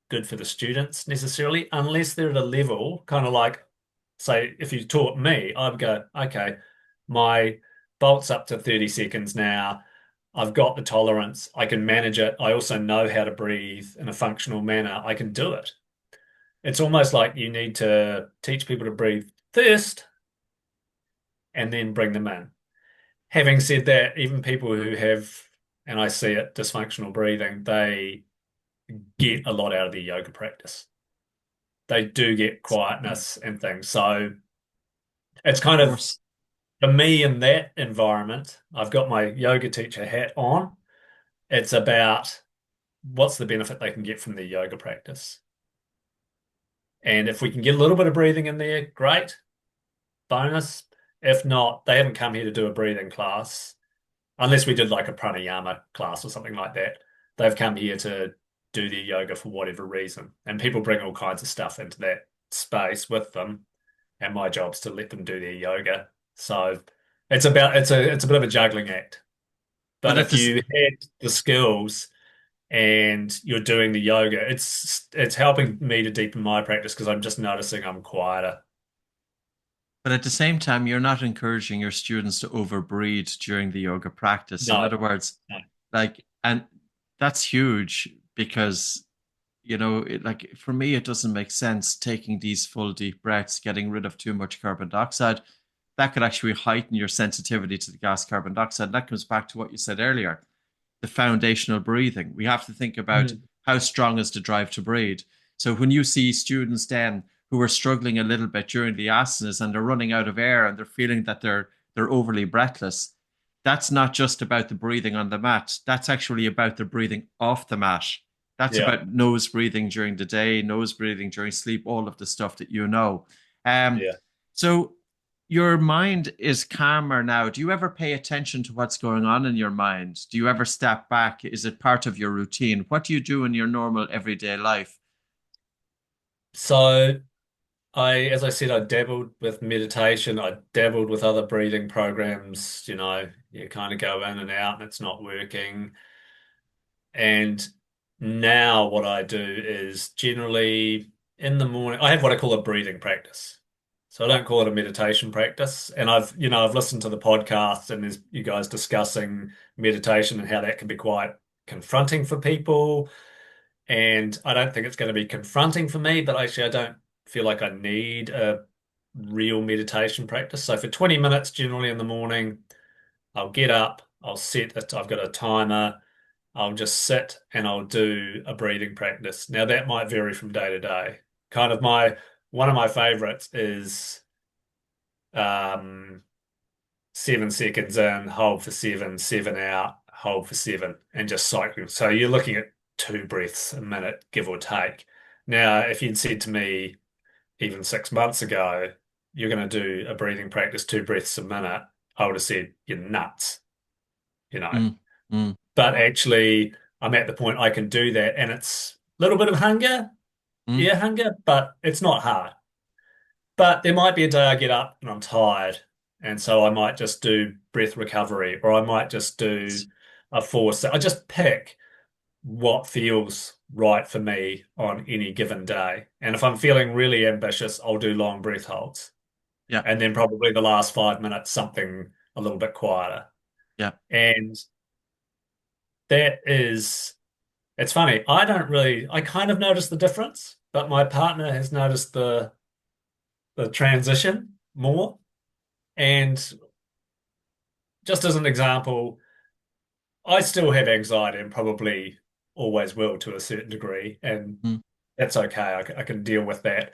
good for the students necessarily, unless they're at a level, kind of like, say, if you taught me, I'd go, okay, my bolt's up to 30 seconds now. I've got the tolerance. I can manage it. I also know how to breathe in a functional manner. I can do it. It's almost like you need to teach people to breathe first and then bring them in. Having said that, even people who have, and I see it, dysfunctional breathing, they get a lot out of their yoga practice. They do get Yeah, quietness and things. So it's of kind of, course. for me in that environment, I've got my yoga teacher hat on. It's about what's the benefit they can get from their yoga practice. And if we can get a little bit of breathing in there, great, bonus. If not, they haven't come here to do a breathing class. Unless we did like a pranayama class or something like that. They've come here to do their yoga for whatever reason. And people bring all kinds of stuff into that space with them. And my job's to let them do their yoga. So it's a bit of a juggling act. But But at if this, you had the skills and you're doing the yoga, it's helping me to deepen my practice because I'm just noticing I'm quieter. but at the same time, you're not encouraging your students to overbreathe during the yoga practice. In No, other words, no. and that's huge because like for me, it doesn't make sense taking these full deep breaths, getting rid of too much carbon dioxide. That could actually heighten your sensitivity to the gas carbon dioxide. That comes back to what you said earlier, the foundational breathing. We have to think about Mm. how strong is the drive to breathe. So when you see students then who are struggling a little bit during the asanas and they're running out of air and they're feeling that they're overly breathless, that's not just about the breathing on the mat. That's actually about the breathing off the mat. That's Yeah. about nose breathing during the day, nose breathing during sleep, all of the stuff that you know. Um, Yeah. so your mind is calmer now. Do you ever pay attention to what's going on in your mind? Do you ever step back? Is it part of your routine? What do you do in your normal everyday life? So as I said, I dabbled with meditation. I dabbled with other breathing programs. You kind of go in and out and it's not working. And now what I do is generally in the morning, I have what I call a breathing practice. So I don't call it a meditation practice. And I've listened to the podcast and there's you guys discussing meditation and how that can be quite confronting for people. And I don't think it's going to be confronting for me, but actually I don't feel like I need a real meditation practice. So for 20 minutes generally in the morning, I'll get up, I'll set it, I've got a timer. I'll just sit and I'll do a breathing practice. Now that might vary from day to day. Kind of my one of my favorites is um 7 seconds in, hold for seven, seven out, hold for seven, and just cycling. So you're looking at 2 breaths a minute, give or take. Now, if you'd said to me even 6 months ago, you're going to do a breathing practice, 2 breaths a minute, I would have said, you're nuts, you know. mm, mm, But actually, I'm at the point I can do that, and it's a little bit of hunger, mm. yeah, hunger, but it's not hard. But there might be a day I get up and I'm tired, and so I might just do breath recovery, or I might just do a force. I just pick what feels right for me on any given day. And if I'm feeling really ambitious, I'll do long breath holds. Yeah, And then probably the last 5 minutes, something a little bit quieter. yeah. And that is, it's funny. I kind of notice the difference, but my partner has noticed the transition more. And just as an example, I still have anxiety and probably always will to a certain degree. And Mm, that's okay. I can deal with that.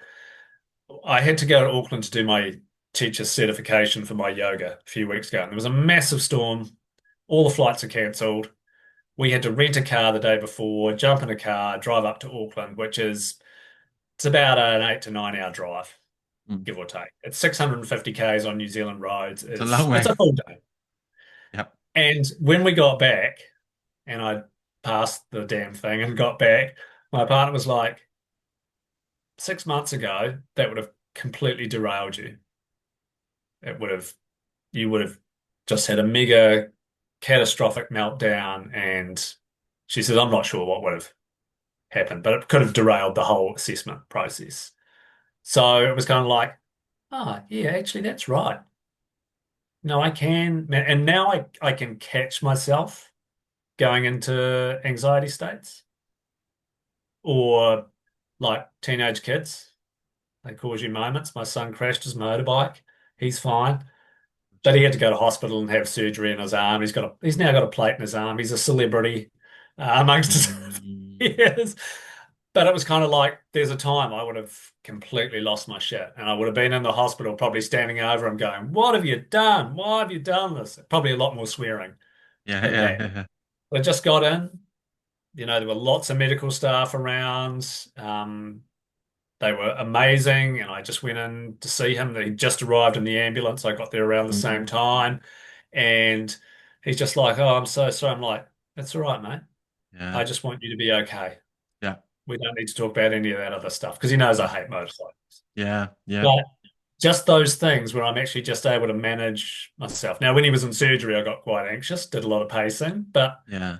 I had to go to Auckland to do my teacher certification for my yoga a few weeks ago, and there was a massive storm. All the flights are cancelled. We had to rent a car the day before, jump in a car, drive up to Auckland, it's about an 8 to 9 hour drive, mm. give or take. It's 650 k's on New Zealand roads. It's a long It's way. a full day. Yeah. And when we got back, and I passed the damn thing and got back, my partner was like, 6 months ago, that would have completely derailed you. It would have, you would have just had a mega catastrophic meltdown. And she says, I'm not sure what would have happened, but it could have derailed the whole assessment process. So it was kind of like, oh, yeah, actually, that's right. No, I can. And now I can catch myself going into anxiety states or like teenage kids. They cause you moments. My son crashed his motorbike. He's fine. But he had to go to hospital and have surgery in his arm. He's now got a plate in his arm. He's a celebrity amongst his Mm, peers. But it was kind of like there's a time I would have completely lost my shit, and I would have been in the hospital, probably standing over him, going, "What have you done? Why have you done this?" Probably a lot more swearing yeah, than yeah, that. yeah, But I just got in. There were lots of medical staff around. They were amazing, and I just went in to see him. He just arrived in the ambulance. I got there around the mm, same time, and he's just like, "Oh, I'm so sorry." I'm like, "That's all right, mate. yeah, I just want you to be okay. yeah, We don't need to talk about any of that other stuff," because he knows I hate motorcycles. yeah, yeah, But just those things where I'm actually just able to manage myself. Now, when he was in surgery, I got quite anxious, did a lot of pacing, but yeah.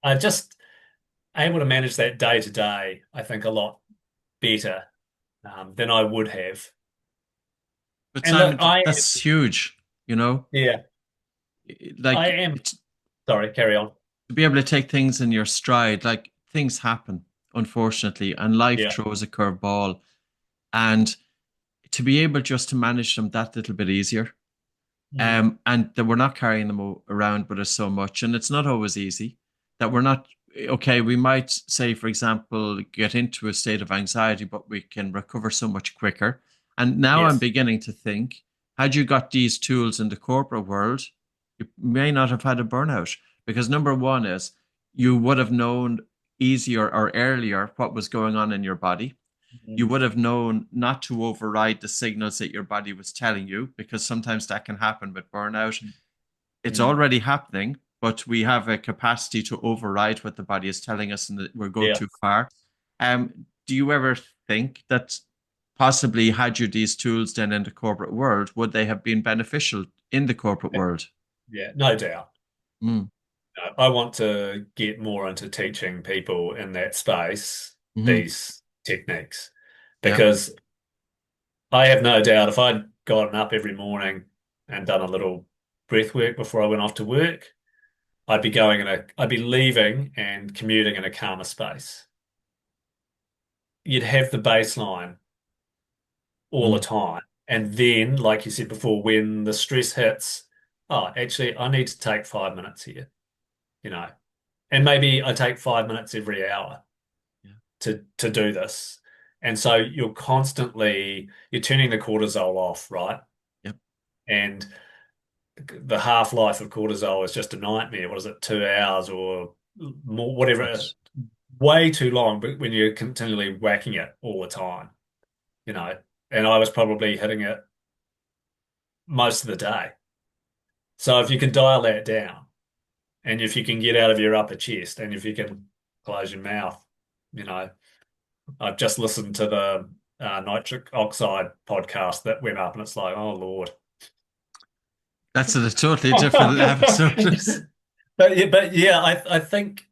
I just able to manage that day to day, I think, a lot better than I would have. But And look, Simon, that's huge, you know, yeah, I like am. Sorry, carry on. to be able to take things in your stride, like things happen, unfortunately, and life Yeah. throws a curveball. And to be able just to manage them that little bit easier. Mm, And that we're not carrying them around with us so much. And it's not always easy that we're not, okay, we might say, for example, get into a state of anxiety, but we can recover so much quicker. And now I'm yes. beginning to think, had you got these tools in the corporate world, you may not have had a burnout because number one is you would have known easier or earlier what was going on in your body. You Mm, would have known not to override the signals that your body was telling you because sometimes that can happen with burnout. It's mm, already happening, but we have a capacity to override what the body is telling us and that we're going yeah. too far. Do you ever think that possibly had you these tools then in the corporate world, would they have been beneficial in the corporate world? Yeah, no doubt. Mm, I want to get more into teaching people in that space hmm. these techniques Yeah, because I have no doubt if I'd gotten up every morning and done a little breath work before I went off to work, I'd be leaving and commuting in a calmer space. You'd have the baseline all the mm, time. And then, like you said before, when the stress hits, oh, actually, I need to take 5 minutes here, you know, and maybe I take 5 minutes every hour yeah, to do this. And so you're turning the cortisol off, right? yep, And the half-life of cortisol is just a nightmare. What is it, 2 hours or more, whatever, much. way too long, but when you're continually whacking it all the time, you know. And I was probably hitting it. most of the day. So if you can dial that down, and if you can get out of your upper chest, and if you can close your mouth, you know, I've just listened to the nitric oxide podcast that went up, and it's like, oh Lord. That's at a totally different level. So just, But yeah, I think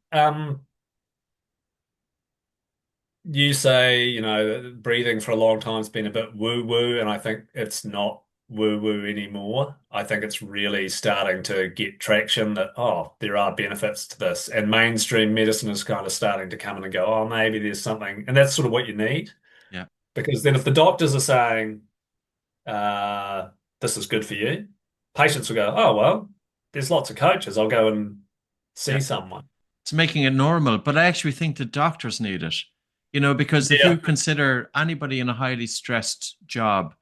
you say, breathing for a long time has been a bit woo-woo, and I think it's not woo-woo anymore. I think it's really starting to get traction that, oh, there are benefits to this. And mainstream medicine is kind of starting to come in and go, oh, maybe there's something. And that's sort of what you need. yeah. Because then if the doctors are saying, uh, this is good for you, patients will go, oh, well, there's lots of coaches. I'll go and see Yeah. someone. It's making it normal, but I actually think the doctors need it, because if you Yeah. consider anybody in a highly stressed job,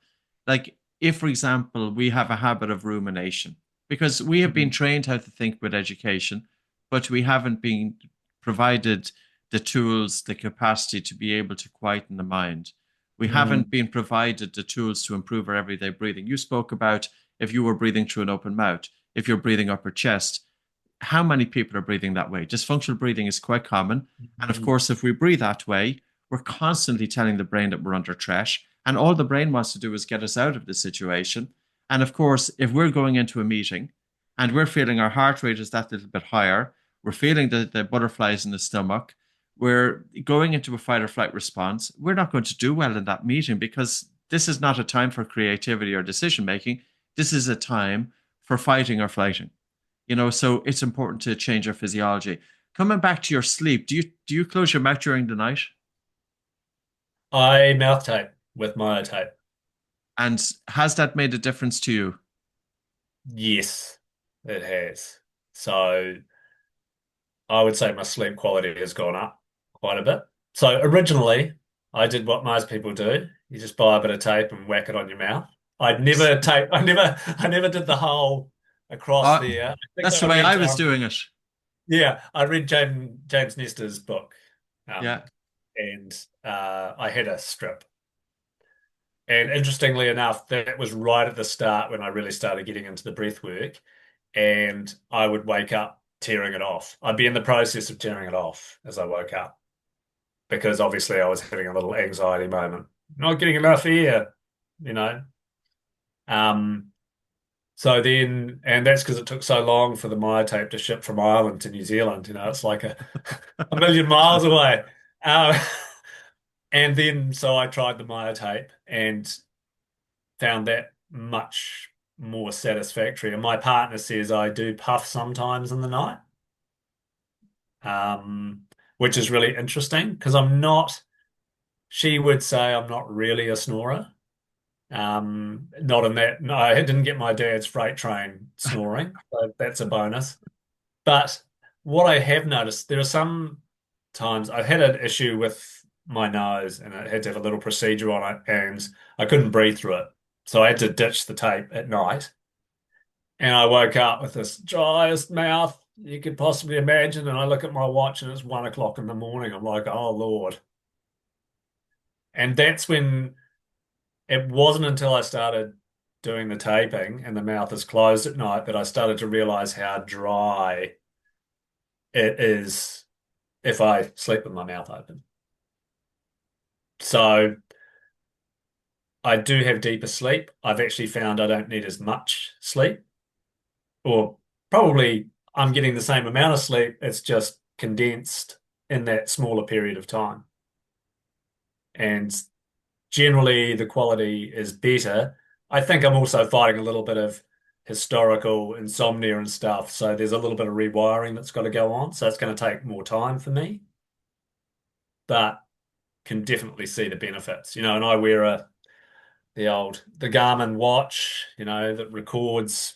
like if, for example, we have a habit of rumination, because we have been Mhm. trained how to think with education, but we haven't been provided the tools, the capacity to be able to quieten the mind. We haven't Mm. been provided the tools to improve our everyday breathing. You spoke about if you were breathing through an open mouth, if you're breathing upper chest, how many people are breathing that way? Dysfunctional breathing is quite common. And of Mm. course, if we breathe that way, we're constantly telling the brain that we're under threat. And all the brain wants to do is get us out of the situation. And of course, if we're going into a meeting and we're feeling our heart rate is that little bit higher, we're feeling the butterflies in the stomach, we're going into a fight or flight response, we're not going to do well in that meeting because this is not a time for creativity or decision making. This is a time for fighting or flighting. So it's important to change our physiology. Coming back to your sleep, do you close your mouth during the night? I mouth tape with myotape. And has that made a difference to you? Yes, it has. So I would say my sleep quality has gone up quite a bit. So originally, I did what most people do. You just buy a bit of tape and whack it on your mouth. I'd Yes. never tape. I never did the whole across Uh, there. I think that's I the way I read, was doing it. yeah, I read James Nestor's book, Yeah. um, and I had a strip. And interestingly enough, that was right at the start when I really started getting into the breath work. And I would wake up tearing it off. I'd be in the process of tearing it off as I woke up because obviously I was having a little anxiety moment. Not getting enough air, you know. Um, so then, and that's because it took so long for the myotape to ship from Ireland to New Zealand. It's like a million miles away. Um, and then, so I tried the myotape and found that much more satisfactory. And my partner says I do puff sometimes in the night, um, which is really interesting because she would say I'm not really a snorer. Not in that, no, I didn't get my dad's freight train snoring, so that's a bonus. But what I have noticed, there are some times I've had an issue with my nose and I had to have a little procedure on it and I couldn't breathe through it. So I had to ditch the tape at night. And I woke up with this driest mouth you could possibly imagine. And I look at my watch and it's 1 o'clock in the morning. I'm like, oh Lord. And that's when it wasn't until I started doing the taping and the mouth is closed at night that I started to realize how dry it is if I sleep with my mouth open. So I do have deeper sleep. I've actually found I don't need as much sleep, or probably I'm getting the same amount of sleep. It's just condensed in that smaller period of time. And generally, the quality is better. I think I'm also fighting a little bit of historical insomnia and stuff. So there's a little bit of rewiring that's got to go on. So it's going to take more time for me, but can definitely see the benefits. And I wear the Garmin watch, that records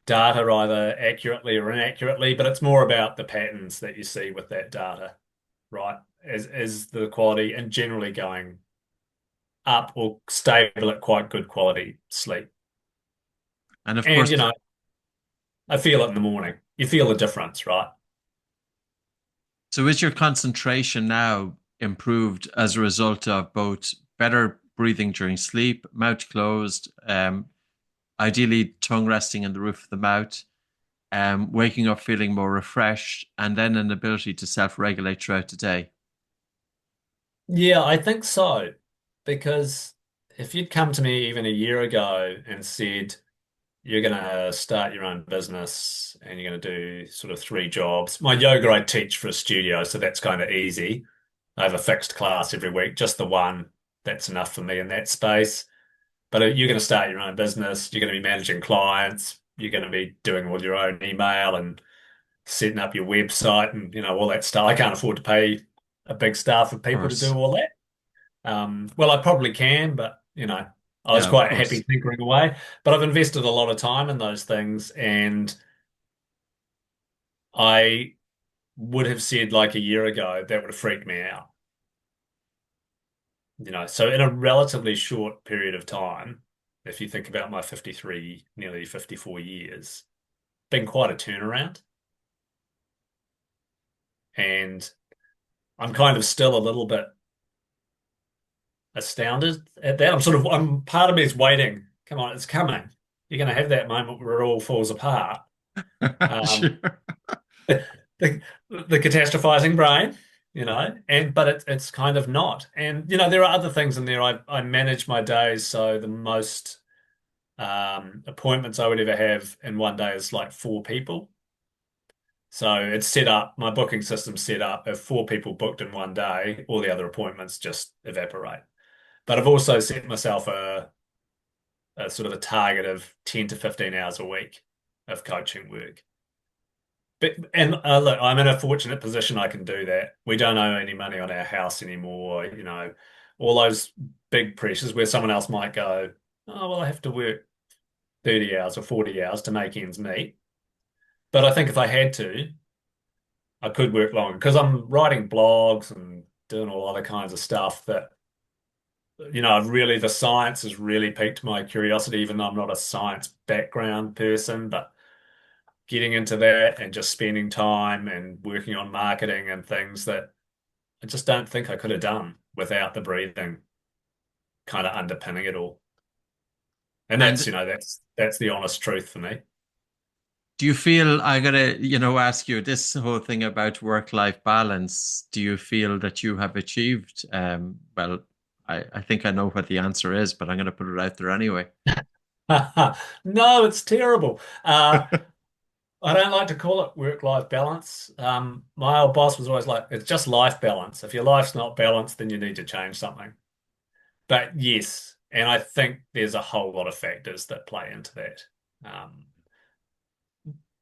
data either accurately or inaccurately, but it's more about the patterns that you see with that data, right? Is the quality and generally going up or stable at quite good quality sleep. And of And course, I feel it in the morning. You feel the difference, right? so is your concentration now improved as a result of both better breathing during sleep, mouth closed? ideally tongue resting in the roof of the mouth, waking up feeling more refreshed, and then an ability to self-regulate throughout the day. Yeah, I think so. Because if you'd come to me even a year ago and said, you're going to start your own business and you're going to do sort of three jobs. My yoga I teach for a studio, so that's kind of easy. I have a fixed class every week, just the one. That's enough for me in that space. But you're going to start your own business, you're going to be managing clients, you're going to be doing all your own email and setting up your website and all that stuff. I can't afford to pay a big staff of Of people to do course. all that. Well, I probably can, but I was Yeah, of quite happy course. tinkering away. But I've invested a lot of time in those things, and I would have said like a year ago that would have freaked me out. So in a relatively short period of time, if you think about my 53, nearly 54 years, been quite a turnaround. And I'm kind of still a little bit astounded at that. I'm part of me is waiting. Come on, it's coming. You're going to have that moment where it all falls apart. Um, Sure. the the catastrophizing brain, and but it's kind of not. And there are other things in there. I manage my days, so the most appointments I would ever have in one day is like four people. So it's set up, my booking system's set up. If four people booked in one day, all the other appointments just evaporate. But I've also set myself a sort of a target of 10 to 15 hours a week of coaching work. And look, I'm in a fortunate position I can do that. We don't owe any money on our house anymore, all those big pressures where someone else might go, oh, well, I have to work 30 hours or 40 hours to make ends meet. But I think if I had to, I could work longer because I'm writing blogs and doing all other kinds of stuff that, really the science has really piqued my curiosity, even though I'm not a science background person, but getting into that and just spending time and working on marketing and things that I just don't think I could have done without the breathing kind of underpinning it all. And that's, And that's the honest truth for me. do you feel I gotta, ask you this whole thing about work-life balance? Do you feel that you have achieved? Well, I think I know what the answer is, but I'm gonna put it out there anyway. No, it's terrible. I don't like to call it work-life balance. My old boss was always like, it's just life balance. If your life's not balanced, then you need to change something. But yes, and I think there's a whole lot of factors that play into that. Um,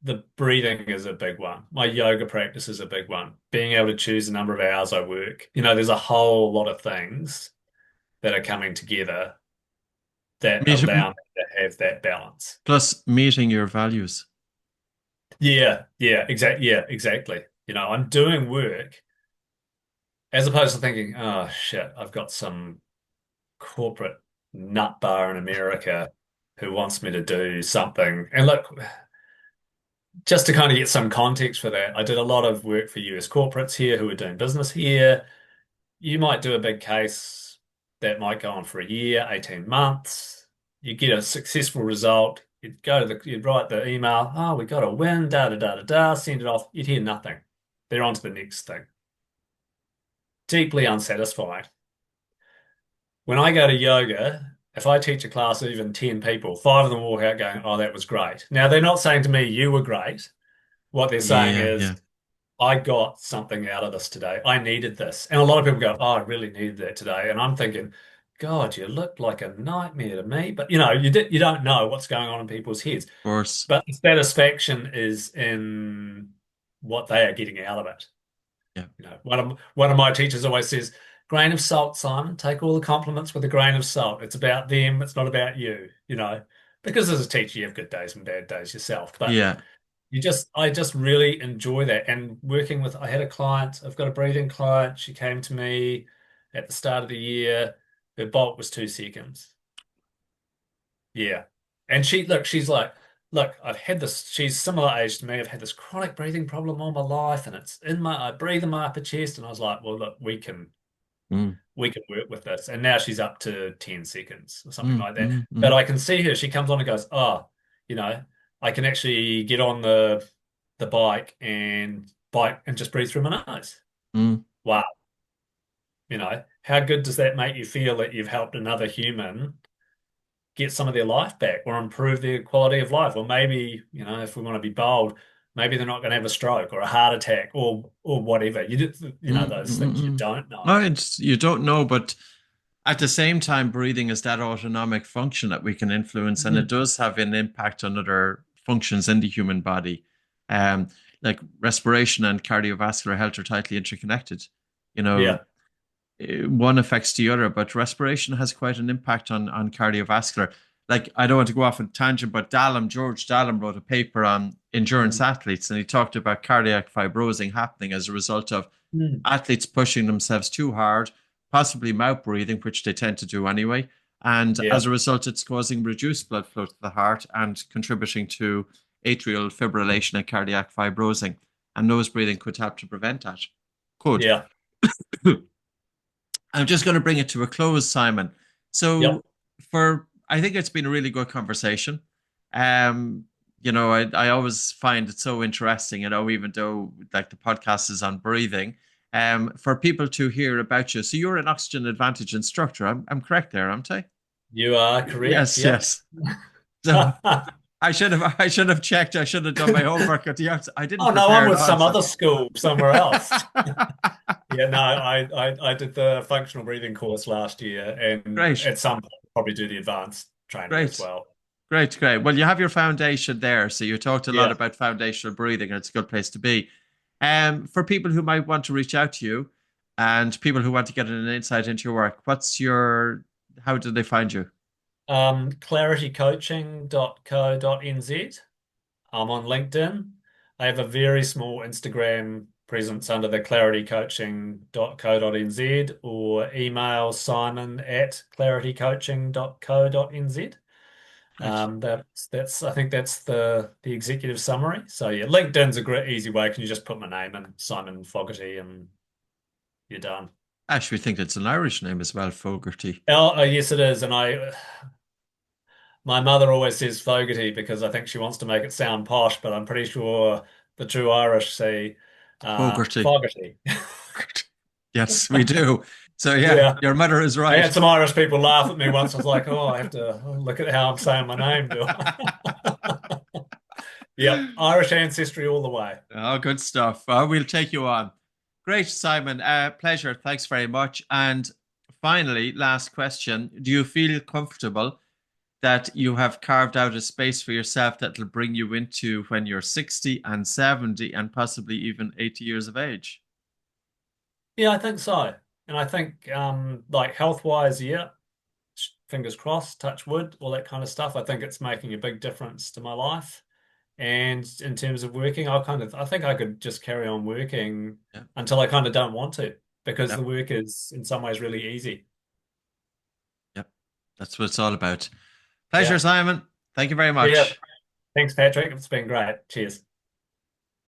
the breathing is a big one. My yoga practice is a big one. Being able to choose the number of hours I work. There's a whole lot of things that are coming together that Meet, allow me to have that balance. plus meeting your values. Yeah, exactly. I'm doing work as opposed to thinking, oh shit, I've got some corporate nut bar in America who wants me to do something. And look, just to kind of get some context for that, I did a lot of work for US corporates here who are doing business here. You might do a big case that might go on for a year, 18 months. You get a successful result. You'd write the email, oh, we got a win, da da da da da, send it off. You'd hear nothing. They're on to the next thing. Deeply unsatisfying. When I go to yoga, if I teach a class of even 10 people, five of them walk out going, oh, that was great. Now, they're not saying to me, you were great. What they're saying Yeah, is, yeah. I got something out of this today. I needed this. And a lot of people go, oh, I really needed that today. And I'm thinking, God, you look like a nightmare to me. But you don't know what's going on in people's heads. Of course. But the satisfaction is in what they are getting out of it. Yeah. One of my teachers always says, grain of salt, Simon. Take all the compliments with a grain of salt. It's about them, it's not about you, Because as a teacher, you have good days and bad days yourself. But Yeah. I just really enjoy that. And working with, I had a client, I've got a breathing client. She came to me at the start of the year. Her bolt was 2 seconds. Yeah. And she's like, look, I've had this, she's similar age to me. I've had this chronic breathing problem all my life, and I breathe in my upper chest. And I was like, well, look, we can Mm, We can work with this. And now she's up to 10 seconds or something mm, like that. mm, But mm, I can see her, she comes on and goes, oh, you know, I can actually get on the bike and just breathe through my nose. mm, Wow. How good does that make you feel that you've helped another human get some of their life back or improve their quality of life? Or maybe, if we want to be bold, maybe they're not going to have a stroke or a heart attack or whatever. Those things you mm. don't know. No, you don't know, but at the same time, breathing is that autonomic function that we can influence, and it Mhm. does have an impact on other functions in the human body. Um, like respiration and cardiovascular health are tightly interconnected. You know, Yeah. one affects the other, but respiration has quite an impact on cardiovascular. Like, I don't want to go off on a tangent, but George Dallam wrote a paper on endurance Mm. athletes, and he talked about cardiac fibrosing happening as a result of Mm. athletes pushing themselves too hard, possibly mouth breathing, which they tend to do anyway. And as Yeah. a result, it's causing reduced blood flow to the heart and contributing to atrial fibrillation and cardiac fibrosing. And nose breathing could help to prevent that. Could. Yeah. I'm just going to bring it to a close, Simon. Yep. So, I think it's been a really good conversation. Um, I always find it so interesting, even though like the podcast is on breathing, for people to hear about you. So you're an oxygen advantage instructor. I'm correct there, aren't I? You are correct. Yes, Yep. yes. So I should have checked. I should have done my homework at the outset. I didn't Oh no, I'm prepare an with some answer. other school somewhere else. Yeah, no, I did the functional breathing course last year, and Great, at some point probably do the advanced training as great. well. Great, great. Well, you have your foundation there. So you talked a lot Yeah. about foundational breathing, and it's a good place to be. For people who might want to reach out to you and people who want to get an insight into your work, how do they find you? Claritycoaching.co.nz. I'm on LinkedIn. I have a very small Instagram presence under the claritycoaching.co.nz or email Simon at claritycoaching.co.nz. Great. I think that's the executive summary. So yeah, LinkedIn's a great easy way. Can you just put my name in, Simon Fogarty, and you're done. Actually, think it's an Irish name as well, Fogarty. Oh, yes, it is. And my mother always says Fogarty because I think she wants to make it sound posh, but I'm pretty sure the true Irish say Fogarty. Fogarty. Yes, we do. So yeah, Yeah. your mother is I right. had some Irish people laugh at me once. I was like, oh, I have to look at how I'm saying my name, do I? Yep. Irish ancestry all the way. Oh, good stuff. We'll take you on. Great, Simon. Pleasure. Thanks very much. And finally, last question. Do you feel comfortable that you have carved out a space for yourself that will bring you into when you're 60 and 70 and possibly even 80 years of age? Yeah, I think so. And I think like health-wise, yeah, fingers crossed, touch wood, all that kind of stuff. I think it's making a big difference to my life. And in terms of working, I think I could just carry on working Yeah. until I kind of don't want to, because the Yep. work is in some ways really easy. Yep. That's what it's all about. Pleasure, Yeah. Simon. Thank you very Yeah. much. Thanks, Patrick. It's been great. Cheers.